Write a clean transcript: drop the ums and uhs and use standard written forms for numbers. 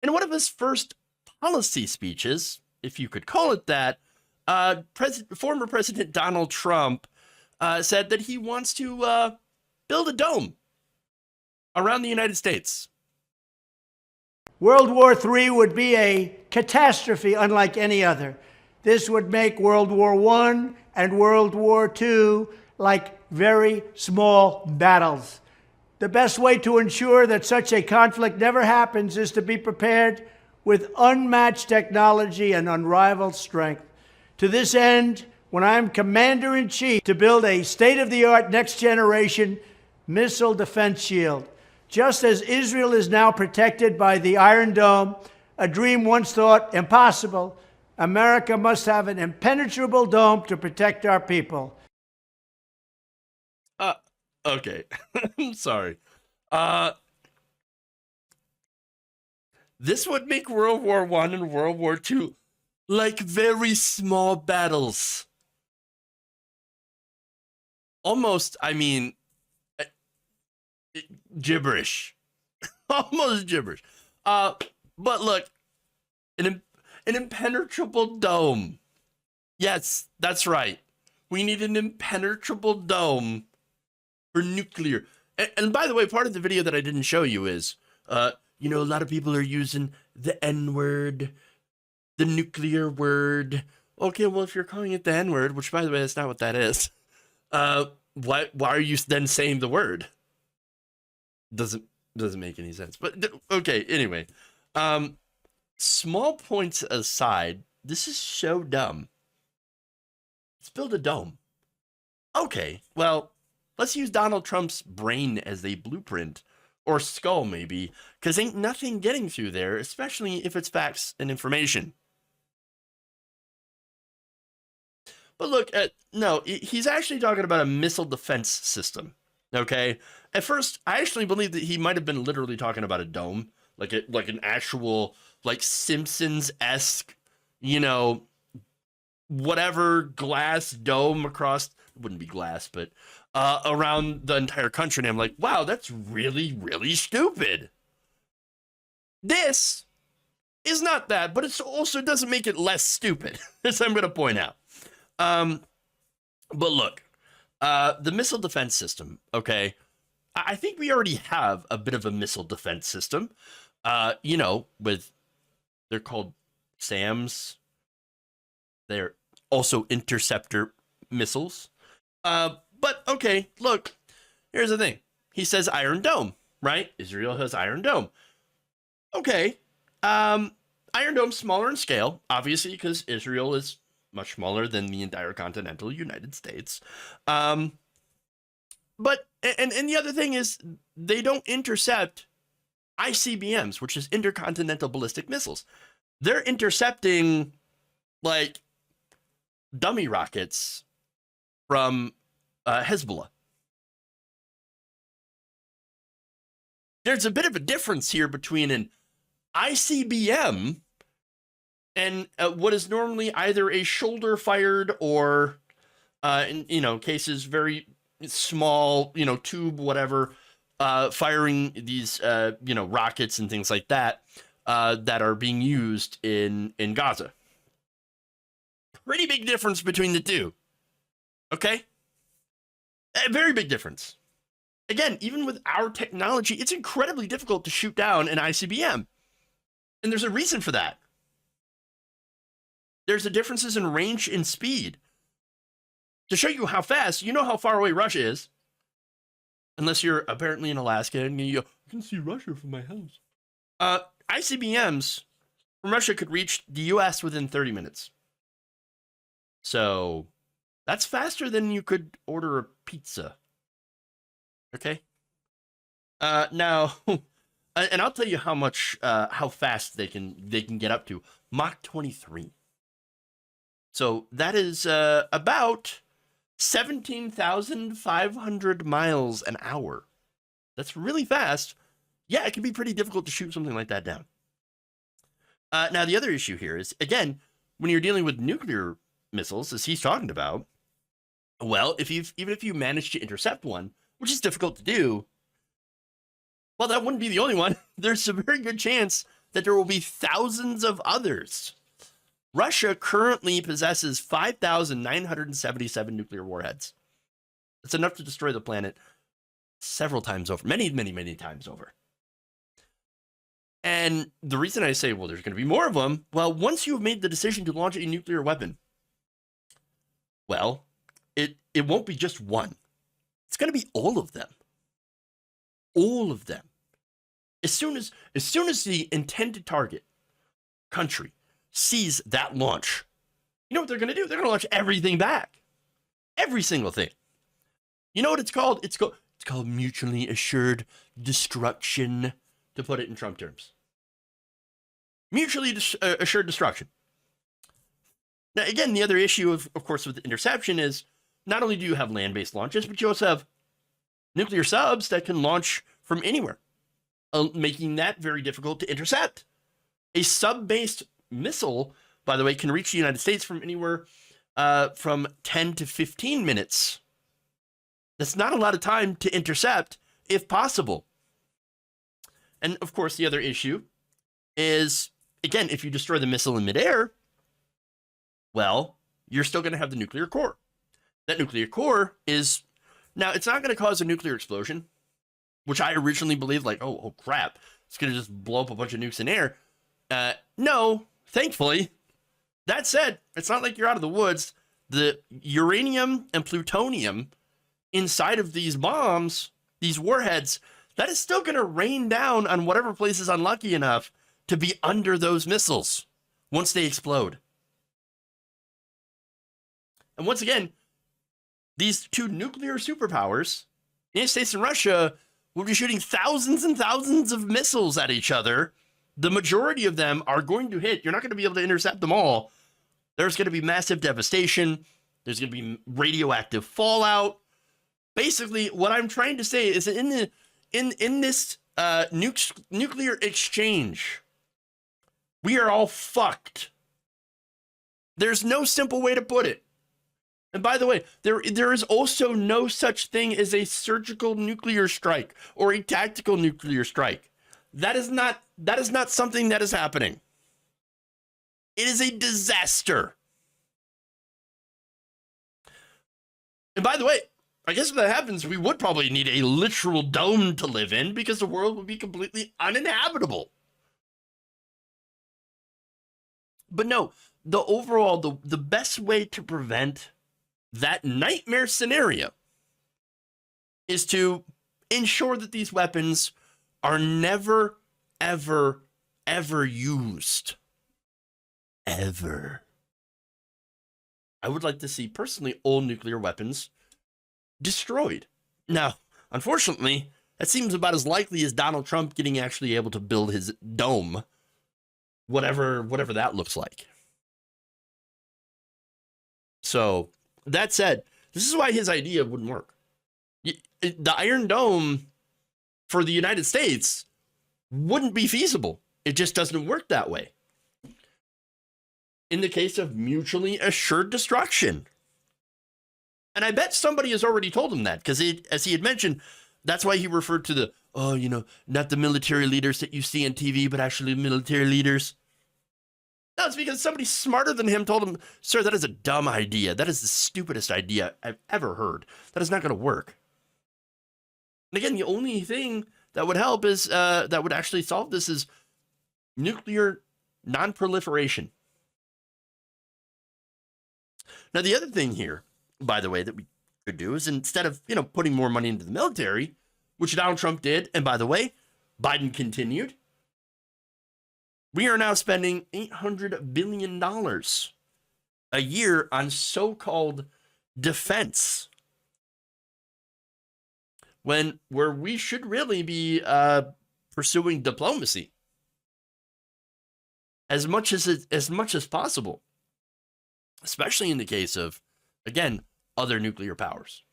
In one of his first policy speeches, if you could call it that, former President Donald Trump said that he wants to build a dome around the United States. World War III would be a catastrophe unlike any other. This would make World War I and World War II like very small battles. The best way to ensure that such a conflict never happens is to be prepared with unmatched technology and unrivaled strength. To this end, when I'm Commander-in-Chief, to build a state-of-the-art next-generation missile defense shield. Just as Israel is now protected by the Iron Dome, a dream once thought impossible, America must have an impenetrable dome to protect our people. Okay. I'm sorry. This would make World War I and World War II like very small battles. Almost, I mean, gibberish. Almost gibberish. But look, an impenetrable dome. Yes, that's right. We need an impenetrable dome for nuclear. And by the way, part of the video that I didn't show you is, a lot of people are using the N-word, the nuclear word. Okay, well, if you're calling it the N-word, which, by the way, that's not what that is, why are you then saying the word? Doesn't make any sense. But, okay, anyway. Small points aside, this is so dumb. Let's build a dome. Okay, well, let's use Donald Trump's brain as a blueprint, or skull maybe, because ain't nothing getting through there, especially if it's facts and information. But look, no, he's actually talking about a missile defense system, okay? At first, I actually believe that he might have been literally talking about a dome, like an actual, like, Simpsons-esque, whatever glass dome across, it wouldn't be glass, but around the entire country. And I'm like, wow, that's really, really stupid. This is not that, but it also doesn't make it less stupid, as I'm going to point out. But look, the missile defense system, okay, I think we already have a bit of a missile defense system, they're called SAMs. They're also interceptor missiles. But okay, look, here's the thing. He says Iron Dome, right? Israel has Iron Dome. Okay. Iron Dome's smaller in scale, obviously, because Israel is much smaller than the entire continental United States. But the other thing is they don't intercept ICBMs, which is intercontinental ballistic missiles. They're intercepting like dummy rockets from Hezbollah. There's a bit of a difference here between an ICBM and what is normally either a shoulder-fired or, in cases, very small, tube, whatever, firing these, rockets and things like that that are being used in Gaza. Pretty big difference between the two. Okay? A very big difference. Again, even with our technology, it's incredibly difficult to shoot down an ICBM. And there's a reason for that. There's the differences in range and speed. To show you how fast, you know how far away Russia is. Unless you're apparently in Alaska and you go, I can see Russia from my house. ICBMs from Russia could reach the US within 30 minutes. So that's faster than you could order a pizza. Okay? Now, and I'll tell you how fast they can get up to. Mach 23. So that is about 17,500 miles an hour. That's really fast. Yeah, it can be pretty difficult to shoot something like that down. Now, the other issue here is, again, when you're dealing with nuclear missiles, as he's talking about, well, even if you manage to intercept one, which is difficult to do, well, that wouldn't be the only one. There's a very good chance that there will be thousands of others. Russia currently possesses 5,977 nuclear warheads. That's enough to destroy the planet several times over, many, many, many times over. And the reason I say, well, there's going to be more of them, well, once you've made the decision to launch a nuclear weapon, well, it won't be just one. It's going to be all of them. All of them. As soon as the intended target country sees that launch, you know what they're going to do? They're going to launch everything back. Every single thing. You know what it's called? It's called mutually assured destruction, to put it in Trump terms. Mutually assured destruction. Now, again, the other issue, of course, with interception is not only do you have land-based launches, but you also have nuclear subs that can launch from anywhere, making that very difficult to intercept. A sub-based missile, by the way, can reach the United States from anywhere from 10 to 15 minutes. That's not a lot of time to intercept, if possible. And, of course, the other issue is, again, if you destroy the missile in midair, well, you're still going to have the nuclear core. That nuclear core is, now, it's not going to cause a nuclear explosion, which I originally believed, like, oh crap, it's going to just blow up a bunch of nukes in air. No, thankfully. That said, it's not like you're out of the woods. The uranium and plutonium inside of these bombs, these warheads, that is still going to rain down on whatever place is unlucky enough to be under those missiles once they explode. And once again, these two nuclear superpowers, the United States and Russia, will be shooting thousands and thousands of missiles at each other. The majority of them are going to hit. You're not going to be able to intercept them all. There's going to be massive devastation. There's going to be radioactive fallout. Basically, what I'm trying to say is that in this nuclear exchange, we are all fucked. There's no simple way to put it. And by the way, there is also no such thing as a surgical nuclear strike or a tactical nuclear strike. That is not something that is happening. It is a disaster. And by the way, I guess if that happens, we would probably need a literal dome to live in because the world would be completely uninhabitable. But no, the best way to prevent that nightmare scenario is to ensure that these weapons are never, ever, ever used. Ever. I would like to see, personally, all nuclear weapons destroyed. Now, unfortunately, that seems about as likely as Donald Trump getting actually able to build his dome, whatever that looks like. So, that said, this is why his idea wouldn't work. The Iron Dome for the United States wouldn't be feasible. It just doesn't work that way. In the case of mutually assured destruction. And I bet somebody has already told him that, because as he had mentioned, that's why he referred to the, not the military leaders that you see on TV, but actually military leaders. No, it's because somebody smarter than him told him, sir, that is a dumb idea. That is the stupidest idea I've ever heard. That is not going to work. And again, the only thing that would help is, that would actually solve this is nuclear non-proliferation. Now, the other thing here, by the way, that we could do is instead of, putting more money into the military, which Donald Trump did, and by the way, Biden continued, we are now spending $800 billion a year on so-called defense. Where we should really be pursuing diplomacy as much as possible, especially in the case of, again, other nuclear powers.